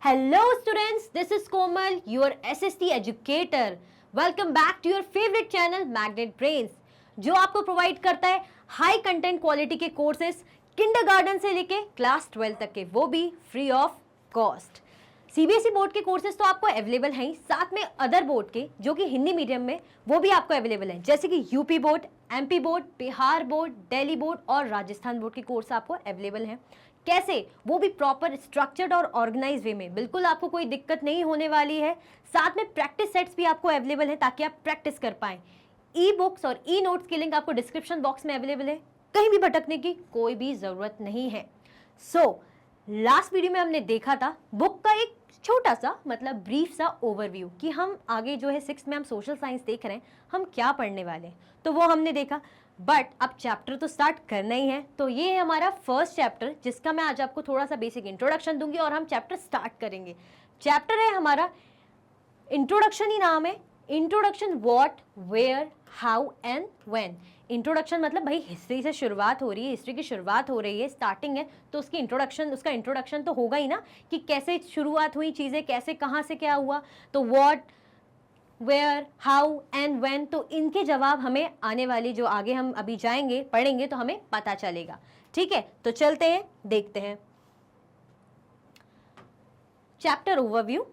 Hello students, this is Komal, your SST educator. Welcome back to your favorite channel Magnet Brains, जो आपको provide करता है high content quality के courses kindergarten से लेके class 12 तक के, वो भी free of cost. CBSE board के कोर्सेज तो आपको अवेलेबल हैं, साथ में अदर बोर्ड के जो कि हिंदी मीडियम में वो भी आपको अवेलेबल हैं, जैसे कि UP board, MP board, Bihar board, Delhi board और राजस्थान बोर्ड के कोर्स आपको अवेलेबल हैं। कैसे? वो भी प्रॉपर स्ट्रक्चर्ड और ऑर्गेनाइज वे में, बिल्कुल आपको कोई दिक्कत नहीं होने वाली है। साथ में प्रैक्टिस सेट्स भी आपको अवेलेबल हैं ताकि आप प्रैक्टिस कर पाएं। ई बुक्स और ई नोट्स की लिंक आपको डिस्क्रिप्शन बॉक्स में अवेलेबल है, कहीं भी भटकने की कोई भी जरूरत नहीं है। लास्ट वीडियो में हमने देखा था बुक का एक छोटा सा मतलब ब्रीफ सा ओवरव्यू कि हम आगे जो है 6th में हम सोशल साइंस देख रहे हैं, हम क्या पढ़ने वाले हैं, तो वो हमने देखा। बट अब चैप्टर तो स्टार्ट करना ही है, तो ये है हमारा फर्स्ट चैप्टर जिसका मैं आज आपको थोड़ा सा बेसिक इंट्रोडक्शन दूंगी और हम चैप्टर स्टार्ट करेंगे। चैप्टर है हमारा, इंट्रोडक्शन ही नाम है, introduction what, where, how and when. Introduction मतलब भाई हिस्ट्री से शुरुआत हो रही है, हिस्ट्री की शुरुआत हो रही है, स्टार्टिंग है, तो उसकी इंट्रोडक्शन, उसका इंट्रोडक्शन तो होगा ही ना कि कैसे शुरुआत हुई चीज़ें, कैसे कहाँ से क्या हुआ। तो what, where, how and when, तो इनके जवाब हमें आने वाली जो आगे हम अभी जाएंगे पढ़ेंगे तो हमें पता चलेगा। ठीक है, तो चलते हैं, देखते हैं चैप्टर ओवरव्यू।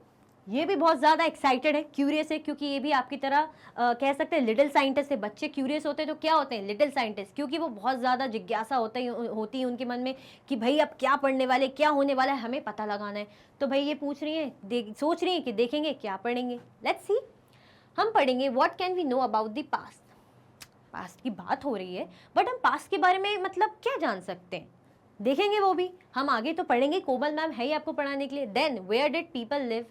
ये भी बहुत ज़्यादा एक्साइटेड है, क्यूरियस है, क्योंकि ये भी आपकी तरह कह सकते हैं लिटिल साइंटिस्ट है। बच्चे क्यूरियस होते हैं तो क्या होते हैं? लिटिल साइंटिस्ट, क्योंकि वो बहुत ज़्यादा जिज्ञासा होती है उनके मन में कि भाई अब क्या पढ़ने वाले, क्या होने वाला है, हमें पता लगाना है। तो भाई ये पूछ रही है, सोच रही है कि देखेंगे क्या पढ़ेंगे। लेट्स सी, हम पढ़ेंगे what can we know about the past. Past की बात हो रही है, बट हम पास्ट के बारे में मतलब क्या जान सकते हैं, देखेंगे वो भी हम आगे। तो पढ़ेंगे, कोमल मैम है ही आपको पढ़ाने के लिए। Then where did people live,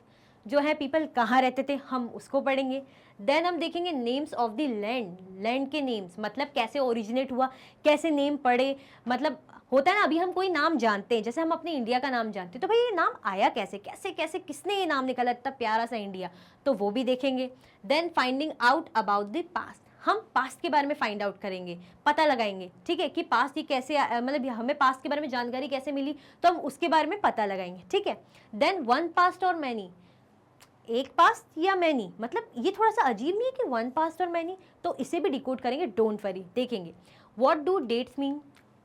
जो है पीपल कहाँ रहते थे, हम उसको पढ़ेंगे। देन हम देखेंगे names of the land, land के नेम्स मतलब कैसे ओरिजिनेट हुआ, कैसे नेम पड़े। मतलब होता है ना, अभी हम कोई नाम जानते हैं, जैसे हम अपने इंडिया का नाम जानते हैं, तो भाई ये नाम आया कैसे, कैसे कैसे किसने ये नाम निकाला इतना प्यारा सा इंडिया, तो वो भी देखेंगे। Then finding out about the past, हम पास्ट के बारे में फाइंड आउट करेंगे, पता लगाएंगे, ठीक है, कि पास्ट ये कैसे मतलब हमें पास्ट के बारे में जानकारी कैसे मिली, तो हम उसके बारे में पता लगाएंगे। ठीक है। देन वन पास्ट और मैनी, एक पास्ट या मैनी, मतलब ये थोड़ा सा अजीब नहीं है कि वन पास्ट और मैनी, तो इसे भी डिकोड करेंगे, डोंट वरी, देखेंगे। What do dates mean,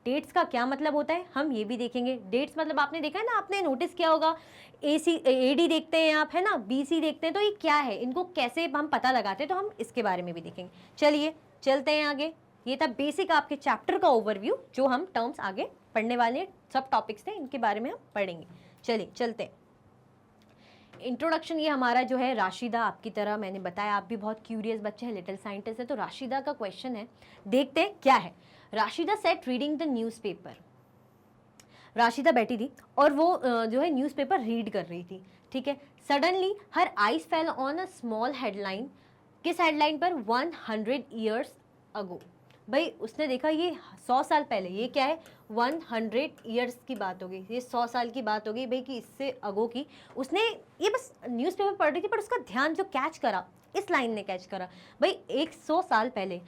dates का क्या मतलब होता है, हम ये भी देखेंगे। डेट्स मतलब आपने देखा है ना, आपने नोटिस किया होगा, AD देखते हैं आप, है ना, BC देखते हैं, तो ये क्या है, इनको कैसे हम पता लगाते हैं, तो हम इसके बारे में भी देखेंगे। चलिए चलते हैं आगे। ये था बेसिक आपके चैप्टर का ओवरव्यू, जो हम टर्म्स आगे पढ़ने वाले सब टॉपिक्स थे इनके बारे में हम पढ़ेंगे। चलिए चलते हैं। इंट्रोडक्शन ये हमारा जो है, राशिदा आपकी तरह मैंने बताया, आप भी बहुत क्यूरियस बच्चे हैं, लिटिल साइंटिस्ट है, तो राशिदा का क्वेश्चन है, देखते हैं क्या है। Rashida SAT reading the newspaper, Rashida बैठी थी और वो जो है न्यूज़पेपर रीड कर रही थी। ठीक है। Suddenly her eyes fell on a small headline, किस हेडलाइन पर? 100 ईयर्स अगो। भाई उसने देखा ये 100 साल पहले, ये क्या है, 100 ईयर्स की बात हो गई, ये 100 साल की बात हो गई भाई, कि इससे अगो की उसने ये बस न्यूज़पेपर पढ़ रही थी, पर उसका ध्यान जो कैच करा, इस लाइन ने कैच करा, भाई 100 साल पहले।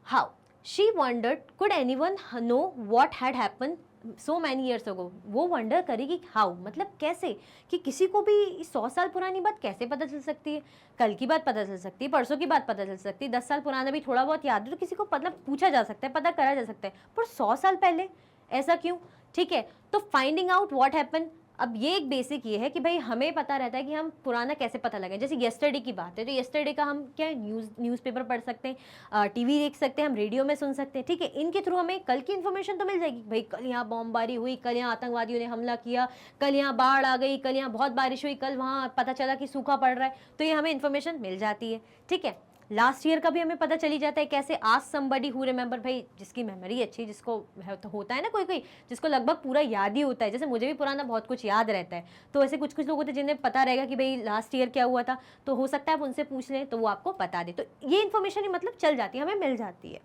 How she wondered could anyone know what had happen so many years ago, वो वंडर करेगी हाउ मतलब कैसे, कि किसी को भी 100 साल पुरानी बात कैसे पता चल सकती है, कल की बात पता चल सकती है, परसों की बात पता चल सकती है, 10 साल पुराना भी थोड़ा बहुत याद है तो किसी को मतलब पूछा जा सकता है, पता करा जा सकता है, पर 100 साल पहले ऐसा क्यों? ठीक है। तो फाइंडिंग आउट व्हाट हैपन, अब ये एक बेसिक ये है कि भाई हमें पता रहता है कि हम पुराना कैसे पता लगाएं। जैसे येस्टरडे की बात है, तो येस्टरडे का हम क्या न्यूज़पेपर पढ़ सकते हैं, टीवी देख सकते हैं, हम रेडियो में सुन सकते हैं। ठीक है, इनके थ्रू हमें कल की इन्फॉर्मेशन तो मिल जाएगी, भाई कल यहाँ बॉम्बबारी हुई, कल यहाँ आतंकवादियों ने हमला किया, कल यहाँ बाढ़ आ गई, कल यहाँ बहुत बारिश हुई, कल वहाँ पता चला कि सूखा पड़ रहा है, तो ये हमें इन्फॉर्मेशन मिल जाती है। ठीक है। लास्ट ईयर का भी हमें पता चली जाता है, कैसे? आज समबडी हु रिमेंबर, भाई जिसकी मेमोरी अच्छी, जिसको तो होता है ना कोई कोई जिसको लगभग पूरा याद ही होता है, जैसे मुझे भी पुराना बहुत कुछ याद रहता है, तो ऐसे कुछ कुछ लोग होते हैं जिन्हें पता रहेगा कि भाई लास्ट ईयर क्या हुआ था, तो हो सकता है आप उनसे पूछ लें तो वो आपको बता दे, तो ये इन्फॉर्मेशन ही मतलब चल जाती है, हमें मिल जाती है।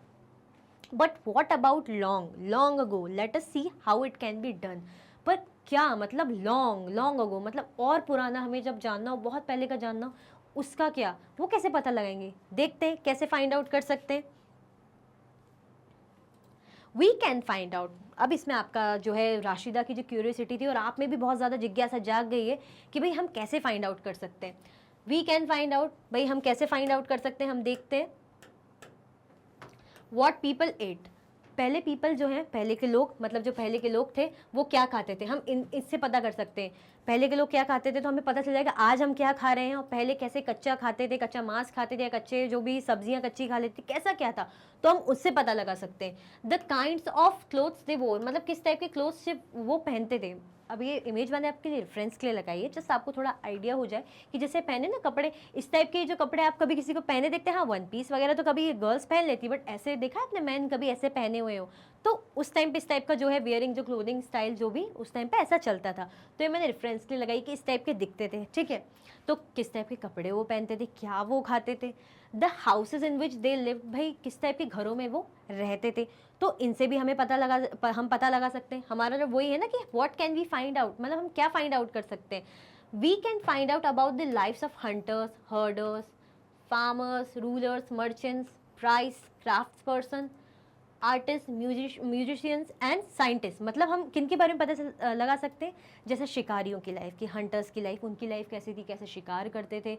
But what about long, long ago, let us see how it can be done. पर क्या मतलब लॉन्ग, लॉन्ग अगो मतलब और पुराना, हमें जब जानना हो, बहुत पहले का जानना हो, उसका क्या, वो कैसे पता लगाएंगे, देखते हैं कैसे फाइंड आउट कर सकते हैं। We can find out. अब इसमें आपका जो है राशिदा की जो क्यूरियोसिटी थी और आप में भी बहुत ज़्यादा जिज्ञासा जाग गई है कि भाई हम कैसे फाइंड आउट कर सकते हैं। वी कैन फाइंड आउट, भाई हम कैसे फाइंड आउट कर सकते हैं, हम देखते हैं। वॉट पीपल एट, पहले पीपल जो हैं, पहले के लोग, मतलब जो पहले के लोग थे वो क्या खाते थे, हम इससे पता कर सकते हैं। पहले के लोग क्या खाते थे तो हमें पता चल जाएगा आज हम क्या खा रहे हैं, और पहले कैसे कच्चा खाते थे, कच्चा मांस खाते थे या कच्चे जो भी सब्जियां कच्ची खा लेते थे, कैसा क्या था, तो हम उससे पता लगा सकते हैं। द काइंड्स ऑफ क्लोथ्स दे वोर, मतलब किस टाइप के क्लोथ्स वो पहनते थे। अब ये इमेज मैंने आपके लिए रेफरेंस के लिए लगाई है, जस्ट आपको थोड़ा आइडिया हो जाए कि जैसे पहने ना कपड़े, इस टाइप के जो कपड़े आप कभी किसी को पहने देखते हैं, हाँ वन पीस वगैरह तो कभी गर्ल्स पहन लेती, बट ऐसे देखा आपने मैन कभी ऐसे पहने हुए हो, तो उस टाइम पे इस टाइप का जो है वियरिंग, जो क्लोथिंग स्टाइल जो भी उस टाइम पे ऐसा चलता था, तो ये मैंने रेफरेंस के लिए लगाई कि इस टाइप के दिखते थे, ठीक है। तो किस टाइप के कपड़े वो पहनते थे, क्या वो खाते थे। The houses in which they live, भाई किस टाइप के घरों में वो रहते थे, तो इनसे भी हमें हम पता लगा सकते हैं। हमारा जो वही है ना कि what can we find out, मतलब हम क्या फाइंड आउट कर सकते हैं। We can find out about the lifes of hunters, herders, farmers, rulers, merchants, priests, crafts person, artist, musicians and scientist, मतलब हम किन के बारे में पता लगा सकते हैं, जैसे शिकारियों की लाइफ की, हंटर्स की लाइफ, उनकी लाइफ कैसी थी, कैसे शिकार करते थे,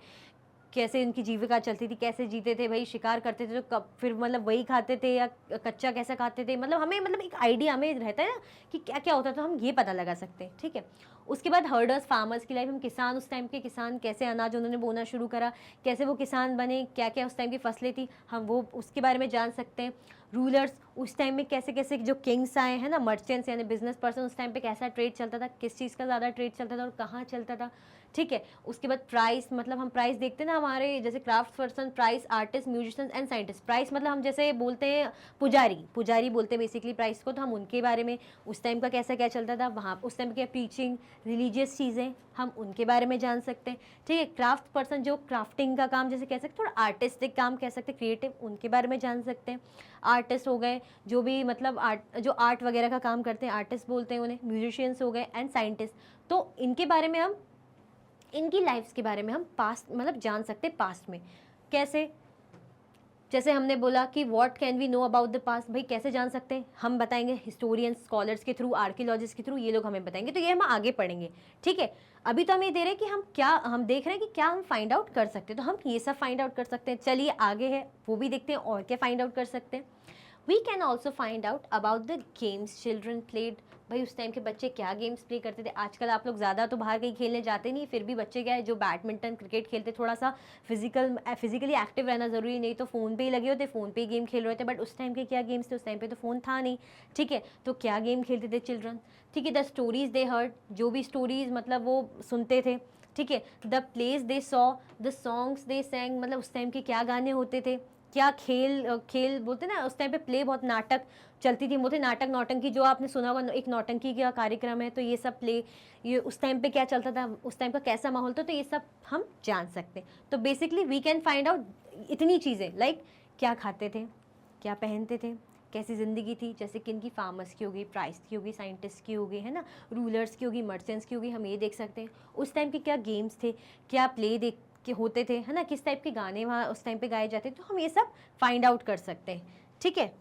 कैसे इनकी जीविका चलती थी, कैसे जीते थे, भाई शिकार करते थे तो कब फिर मतलब वही खाते थे या कच्चा कैसे खाते थे, मतलब हमें मतलब एक आइडिया हमें रहता है ना कि क्या क्या होता है, तो हम ये पता लगा सकते हैं, ठीक है। उसके बाद हर्डर्स, फार्मर्स की लाइफ, हम किसान, उस टाइम के किसान कैसे अनाज उन्होंने बोना शुरू करा, कैसे वो किसान बने, क्या क्या उस टाइम की फसलें थी, हम वो उसके बारे में जान सकते हैं। रूलर्स, उस टाइम में कैसे कैसे जो किंग्स आए हैं ना, मर्चेंट्स यानी बिजनेस पर्सन, उस टाइम पे कैसा ट्रेड चलता था, किस चीज़ का ज़्यादा ट्रेड चलता था और कहाँ चलता था, ठीक है। उसके बाद प्राइस, मतलब हम प्राइस देखते हैं ना हमारे, जैसे craft person, price, artist, musicians and scientist. Price मतलब हम जैसे बोलते हैं पुजारी बोलते हैं बेसिकली प्राइस को, तो हम उनके बारे में उस टाइम का कैसा क्या चलता था, वहाँ उस टाइम क्या टीचिंग, रिलीजियस चीज़ें, हम उनके बारे में जान सकते हैं, ठीक है। क्राफ्ट पर्सन जो क्राफ्टिंग का काम जैसे कह सकते, थोड़ा आर्टिस्टिक काम कह सकते, क्रिएटिव, उनके बारे में जान सकते हैं। आर्टिस्ट हो गए जो भी मतलब आर्ट वगैरह का काम करते हैं, आर्टिस्ट बोलते हैं उन्हें। म्यूजिशियंस हो गए एंड साइंटिस्ट, तो इनके बारे में हम, इनकी लाइफ्स के बारे में हम पास्ट मतलब जान सकते पास्ट में कैसे, जैसे हमने बोला कि what can we know about the past, भाई कैसे जान सकते हैं, हम बताएंगे हिस्टोरियंस, स्कॉलर्स के थ्रू, आर्कियोलॉजिस्ट के थ्रू, ये लोग हमें बताएंगे, तो ये हम आगे पढ़ेंगे, ठीक है। अभी तो हम ये दे रहे हैं कि हम देख रहे हैं कि क्या हम फाइंड आउट कर सकते हैं, तो हम ये सब फाइंड आउट कर सकते हैं। चलिए आगे है वो भी देखते हैं और क्या फाइंड आउट कर सकते हैं। We can also find out about the games children played, भाई उस टाइम के बच्चे क्या गेम्स प्ले करते थे। आजकल आप लोग ज़्यादा तो बाहर कहीं खेलने जाते नहीं, फिर भी बच्चे क्या है जो बैडमिंटन, क्रिकेट खेलते, थोड़ा सा फिजिकली एक्टिव रहना ज़रूरी, नहीं तो फ़ोन पे ही लगे होते, फ़ोन पे ही गेम खेल रहे थे। बट उस टाइम के क्या गेम्स थे, उस टाइम पे तो फ़ोन था नहीं, ठीक है। तो क्या गेम खेलते थे चिल्ड्रन, ठीक है। द स्टोरीज दे हर्ड, जो भी स्टोरीज मतलब वो सुनते थे, ठीक है। The place they saw, the songs दे सैंग, मतलब उस टाइम के क्या गाने होते थे, क्या खेल बोलते ना उस टाइम पे, प्ले बहुत नाटक चलती थी, बोलते नाटक नौटंकी, जो आपने सुना होगा एक नौटंकी का कार्यक्रम है, तो ये सब प्ले, ये उस टाइम पे क्या चलता था, उस टाइम का कैसा माहौल था, तो ये सब हम जान सकते हैं। तो basically we can find out इतनी चीज़ें, लाइक क्या खाते थे, क्या पहनते थे, कैसी ज़िंदगी थी, जैसे कि इनकी फार्मर्स की होगी, प्राइस की होगी, साइंटिस्ट की होगी, है ना, रूलर्स की होगी, मर्चेंट्स की होगी, हम ये देख सकते हैं। उस टाइम के क्या गेम्स थे, क्या प्ले देख के होते थे, है ना, किस टाइप के गाने वहाँ उस टाइम पे गाए जाते, तो हम ये सब फाइंड आउट कर सकते हैं, ठीक है।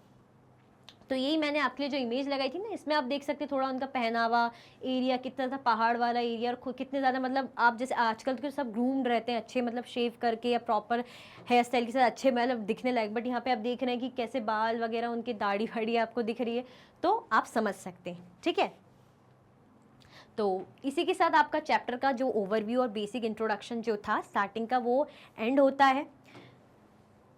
तो यही मैंने आपके लिए जो इमेज लगाई थी ना, इसमें आप देख सकते हैं थोड़ा उनका पहनावा, एरिया कितना था, पहाड़ वाला एरिया, और कितने ज़्यादा मतलब आप जैसे आजकल के सब ग्रूम्ड रहते हैं अच्छे, मतलब शेव करके या प्रॉपर हेयर स्टाइल के साथ अच्छे मतलब दिखने लायक, बट यहाँ पे आप देख रहे हैं कि कैसे बाल वगैरह उनकी दाढ़ी वाड़ी आपको दिख रही है, तो आप समझ सकते हैं, ठीक है। तो इसी के साथ आपका चैप्टर का जो ओवरव्यू और बेसिक इंट्रोडक्शन जो था स्टार्टिंग का, वो एंड होता है।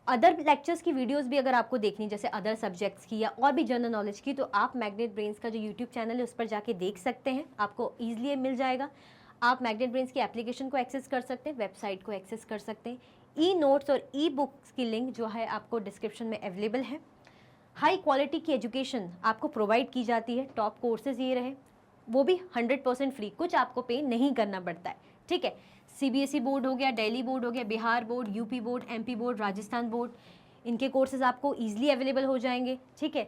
अदर लेक्चर्स की वीडियोस भी अगर आपको देखनी, जैसे अदर सब्जेक्ट्स की या और भी जनरल नॉलेज की, तो आप मैग्नेट ब्रेन्स का जो यूट्यूब चैनल है उस पर जाके देख सकते हैं, आपको ईजिली मिल जाएगा। आप मैग्नेट ब्रेन्स की एप्लीकेशन को एक्सेस कर सकते हैं, वेबसाइट को एक्सेस कर सकते हैं। ई नोट्स और ई बुक्स की लिंक जो है आपको डिस्क्रिप्शन में अवेलेबल है। हाई क्वालिटी की एजुकेशन आपको प्रोवाइड की जाती है, टॉप कोर्सेज ये रहे, वो भी 100% फ्री, कुछ आपको पे नहीं करना पड़ता है, ठीक है। सीबीएसई बोर्ड हो गया, दिल्ली बोर्ड हो गया, Bihar board, UP board, MP board, Rajasthan board, इनके कोर्सेज आपको ईजिली अवेलेबल हो जाएंगे, ठीक है।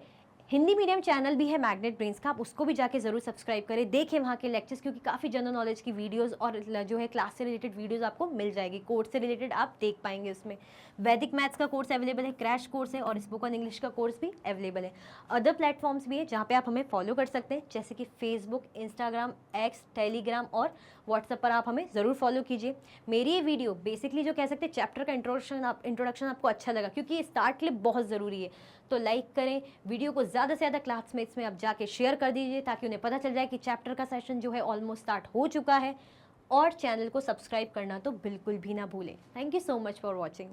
हिंदी मीडियम चैनल भी है मैग्नेट ब्रेन्स का, आप उसको भी जाके ज़रूर सब्सक्राइब करें, देखें वहाँ के लेक्चर्स, क्योंकि काफ़ी जनरल नॉलेज की वीडियोस और जो है क्लास से रिलेटेड वीडियोस आपको मिल जाएगी, कोर्स से रिलेटेड आप देख पाएंगे उसमें। वैदिक मैथ्स का कोर्स अवेलेबल है, क्रैश कोर्स है, और स्पोकन इंग्लिश का कोर्स भी अवेलेबल है। अदर प्लेटफॉर्म्स भी है जहाँ पे आप हमें फॉलो कर सकते हैं, जैसे कि फेसबुक, इंस्टाग्राम, एक्स, टेलीग्राम और व्हाट्सएप पर आप हमें ज़रूर फॉलो कीजिए। मेरी ये वीडियो बेसिकली जो कह सकते हैं चैप्टर का इंट्रोडक्शन आपको अच्छा लगा, क्योंकि ये स्टार्ट के लिए बहुत ज़रूरी है, तो लाइक करें वीडियो को, ज़्यादा से ज़्यादा क्लासमेट्स में आप जाके शेयर कर दीजिए, ताकि उन्हें पता चल जाए कि चैप्टर का सेशन जो है ऑलमोस्ट स्टार्ट हो चुका है। और चैनल को सब्सक्राइब करना तो बिल्कुल भी ना भूलें। Thank you so much for watching.